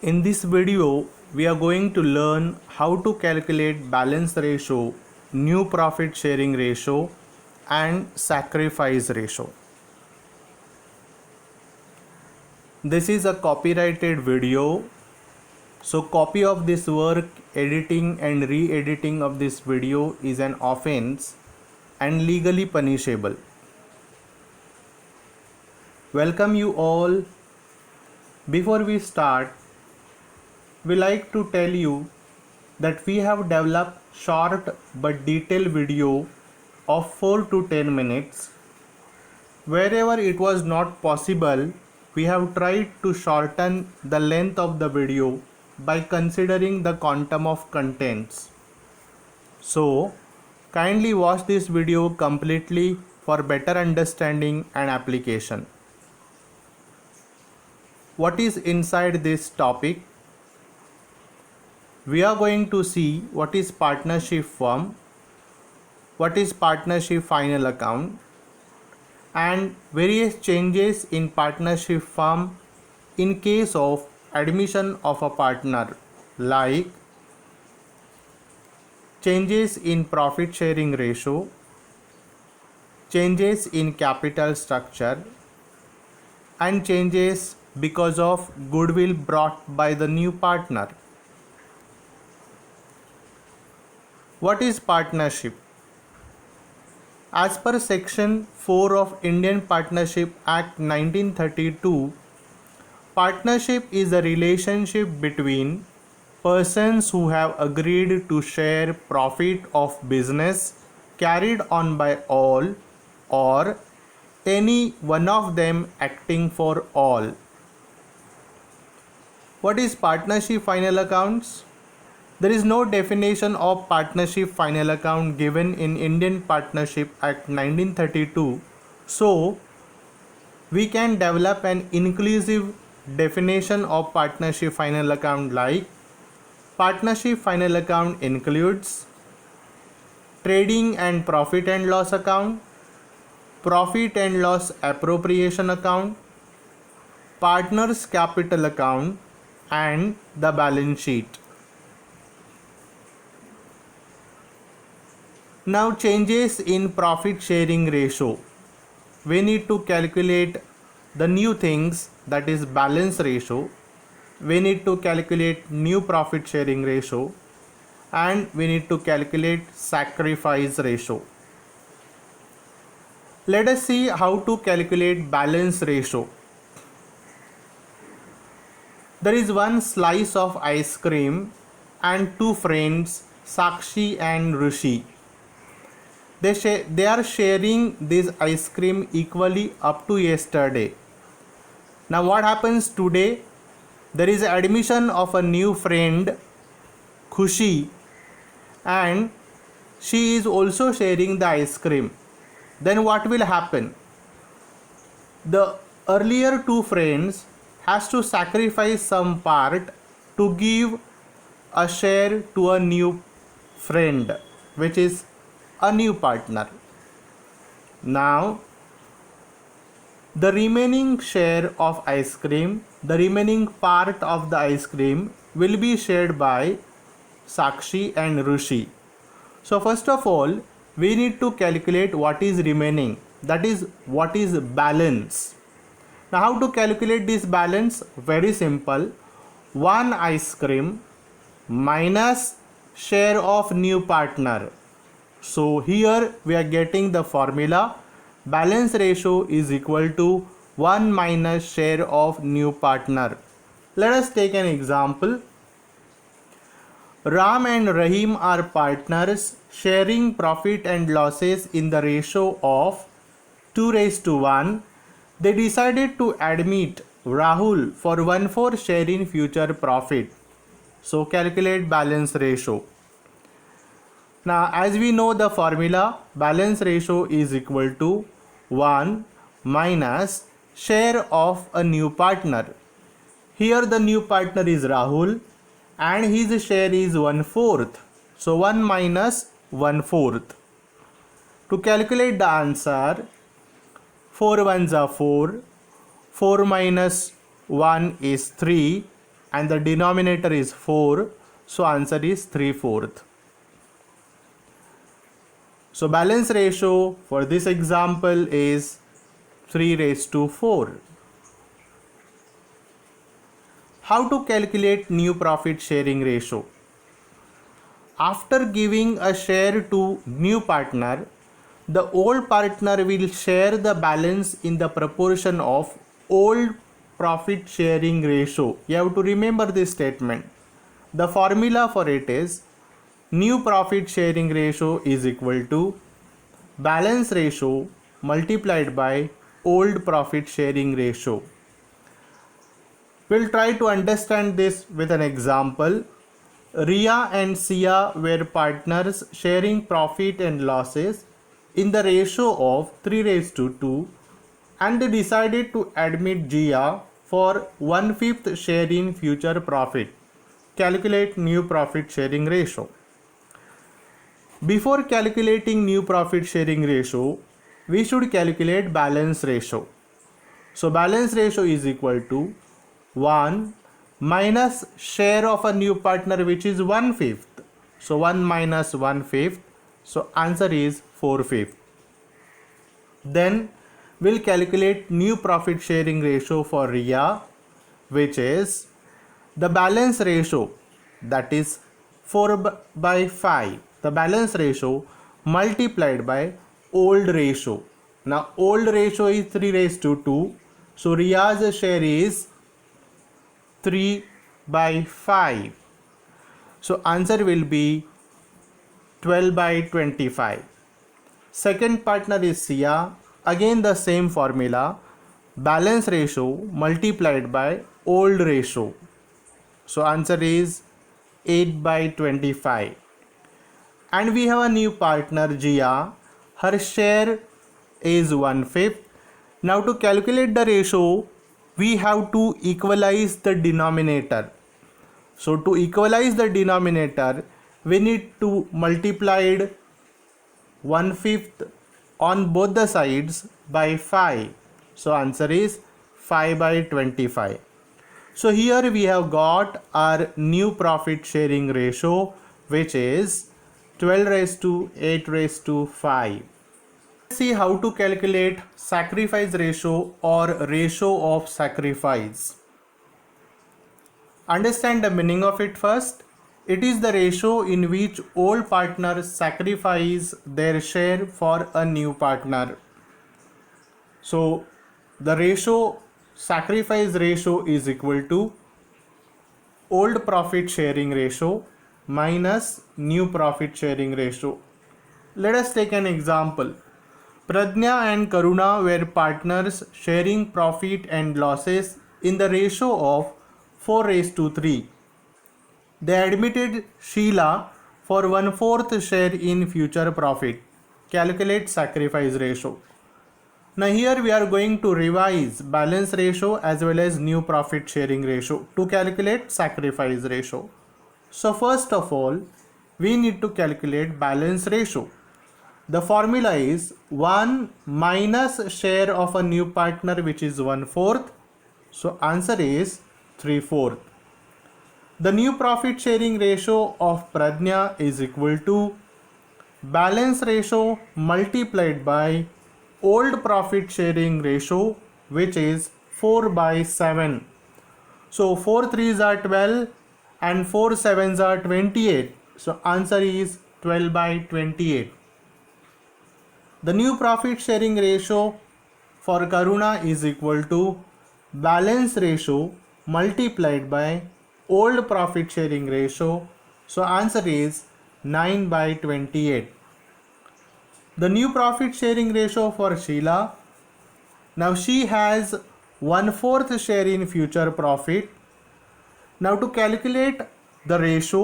In this video, we are going to learn how to calculate balance ratio, new profit sharing ratio, and sacrifice ratio. This is a copyrighted video, so copy of this work, editing and re-editing of this video is an offense and legally punishable. Welcome you all. Before we start, we like to tell you that we have developed short but detailed video of 4 to 10 minutes. Wherever it was not possible, we have tried to shorten the length of the video by considering the quantum of contents. So, kindly watch this video completely for better understanding and application. What is inside this topic? We are going to see what is partnership firm, what is partnership final account, and various changes in partnership firm in case of admission of a partner, like changes in profit sharing ratio, changes in capital structure, and changes because of goodwill brought by the new partner. What is partnership? As per Section 4 of Indian Partnership Act 1932, partnership is a relationship between persons who have agreed to share profit of business carried on by all or any one of them acting for all. What is partnership final accounts? There is no definition of partnership final account given in Indian Partnership Act 1932, so we can develop an inclusive definition of partnership final account, like partnership final account includes trading and profit and loss account, profit and loss appropriation account, partners capital account, and the balance sheet. Now, changes in profit sharing ratio. We need to calculate the new things, that is balance ratio. We need to calculate new profit sharing ratio, and we need to calculate sacrifice ratio. Let us see how to calculate balance ratio. There is one slice of ice cream and two friends, Sakshi and Rishi. They are sharing this ice cream equally up to yesterday. Now what happens today? There is admission of a new friend, Khushi, and she is also sharing the ice cream. Then what will happen? The earlier two friends has to sacrifice some part to give a share to a new friend, which is a new partner. Now the remaining share of ice cream, the remaining part of the ice cream will be shared by Sakshi and Rishi. So first of all, we need to calculate what is remaining, that is what is balance. Now how to calculate this balance? Very simple. One ice cream minus share of new partner. So here we are getting the formula, balance ratio is equal to 1 minus share of new partner. Let us take an example. Ram and Rahim are partners sharing profit and losses in the ratio of 2:1. They decided to admit Rahul for 1/4 share in future profit. So calculate balance ratio. Now as we know the formula, balance ratio is equal to 1 minus share of a new partner. Here the new partner is Rahul and his share is 1/4. So 1 minus 1/4. To calculate the answer, 4 ones are 4, 4 minus 1 is 3, and the denominator is 4, so answer is 3/4. So balance ratio for this example is 3/4. How to calculate new profit sharing ratio? After giving a share to new partner, the old partner will share the balance in the proportion of old profit sharing ratio. You have to remember this statement. The formula for it is new profit sharing ratio is equal to balance ratio multiplied by old profit sharing ratio. We'll try to understand this with an example. Ria and Sia were partners sharing profit and losses in the ratio of 3/2, and they decided to admit Jia for 1/5 share in future profit. Calculate new profit sharing ratio. Before calculating new profit sharing ratio, we should calculate balance ratio. So balance ratio is equal to 1 minus share of a new partner, which is 1/5. So 1 minus 1/5. So answer is 4/5. Then we'll calculate new profit sharing ratio for Ria, which is the balance ratio, that is 4/5. The balance ratio multiplied by old ratio. Now old ratio is 3/2. So Ria's share is 3/5. So answer will be 12/25. Second partner is Sia. Again the same formula. Balance ratio multiplied by old ratio. So answer is 8/25. And we have a new partner Jia. Her share is 1/5. Now to calculate the ratio, we have to equalize the denominator. So to equalize the denominator, we need to multiply 1/5 on both the sides by 5. So answer is 5/25. So here we have got our new profit sharing ratio, which is 12/8/5. Let's see how to calculate sacrifice ratio or ratio of sacrifice. Understand the meaning of it first. It is the ratio in which old partners sacrifice their share for a new partner. So the ratio, sacrifice ratio, is equal to old profit sharing ratio minus new profit sharing ratio. Let us take an example. Pradnya and Karuna were partners sharing profit and losses in the ratio of 4/3. They admitted Sheila for 1/4 share in future profit. Calculate sacrifice ratio. Now here we are going to revise balance ratio as well as new profit sharing ratio to calculate sacrifice ratio. So first of all, we need to calculate balance ratio. The formula is 1 minus share of a new partner, which is 1/4. So answer is 3/4. The new profit sharing ratio of Pradnya is equal to balance ratio multiplied by old profit sharing ratio, which is 4/7. So 4 3s are 12 and 4 7s are 28. So answer is 12/28. The new profit sharing ratio for Karuna is equal to balance ratio multiplied by old profit sharing ratio. So answer is 9/28. The new profit sharing ratio for Sheila. Now she has 1/4 share in future profit. Now to calculate the ratio,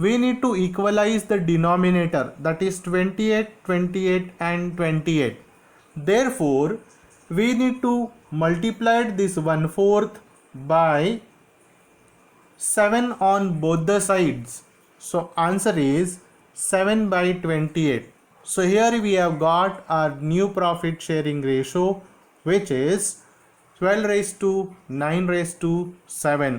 we need to equalize the denominator, that is 28, 28 and 28. Therefore, we need to multiply this 1/4 by 7 on both the sides. So answer is 7/28. So here we have got our new profit sharing ratio, which is 12/9/7.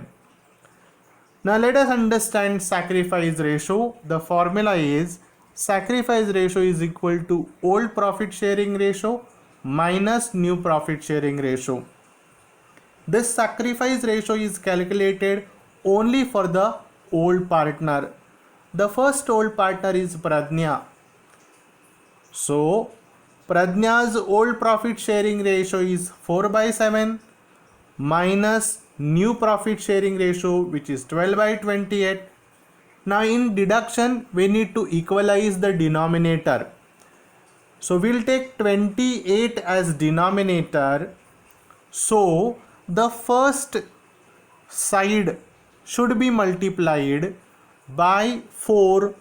Now let us understand sacrifice ratio. The formula is sacrifice ratio is equal to old profit sharing ratio minus new profit sharing ratio. This sacrifice ratio is calculated only for the old partner. The first old partner is Pradnya. So Pradnya's old profit sharing ratio is 4/7 minus new profit sharing ratio, which is 12/28. Now in deduction we need to equalize the denominator. So we'll take 28 as denominator. So the first side should be multiplied by 4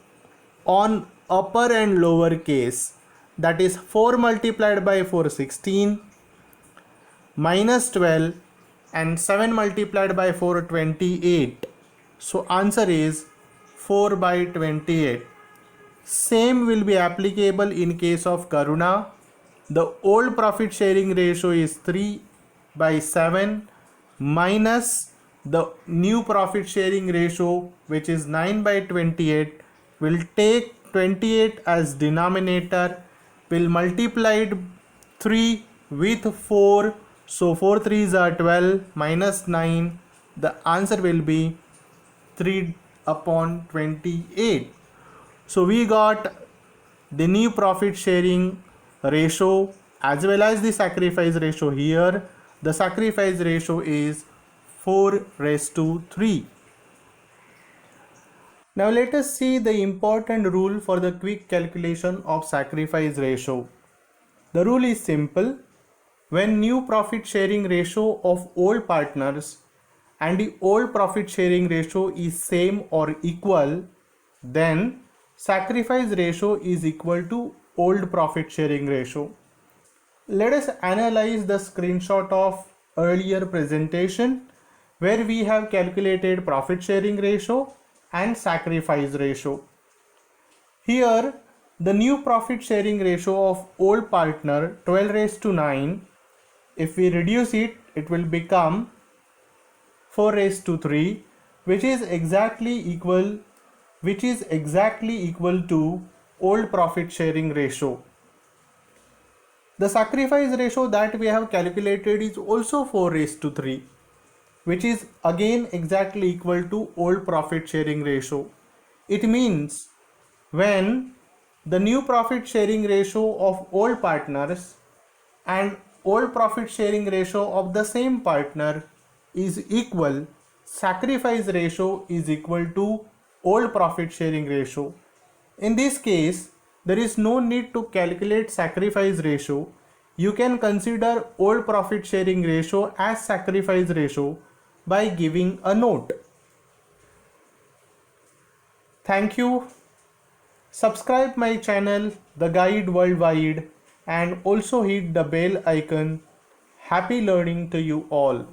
on upper and lower case. That is 4 multiplied by 4 16 minus 12 and 7 multiplied by 4 28. So answer is 4/28. Same will be applicable in case of Karuna. The old profit sharing ratio is 3/7 minus the new profit sharing ratio, which is 9/28. Will take 28 as denominator, will multiply 3 with 4, so 4 3s are 12 minus 9. The answer will be 3/28. So we got the new profit sharing ratio as well as the sacrifice ratio here. The sacrifice ratio is 4/3. Now let us see the important rule for the quick calculation of sacrifice ratio. The rule is simple. When new profit sharing ratio of old partners and the old profit sharing ratio is same or equal, then sacrifice ratio is equal to old profit sharing ratio. Let us analyze the screenshot of earlier presentation where we have calculated profit sharing ratio and sacrifice ratio. Here the new profit sharing ratio of old partner 12/9. If we reduce it, it will become 4/3, which is exactly equal to old profit sharing ratio. The sacrifice ratio that we have calculated is also 4/3, which is again exactly equal to old profit sharing ratio. It means when the new profit sharing ratio of old partners and old profit sharing ratio of the same partner is equal, sacrifice ratio is equal to old profit sharing ratio. In this case, there is no need to calculate sacrifice ratio. You can consider old profit sharing ratio as sacrifice ratio by giving a note. Thank you. Subscribe my channel The Guide Worldwide and also hit the bell icon. Happy learning to you all.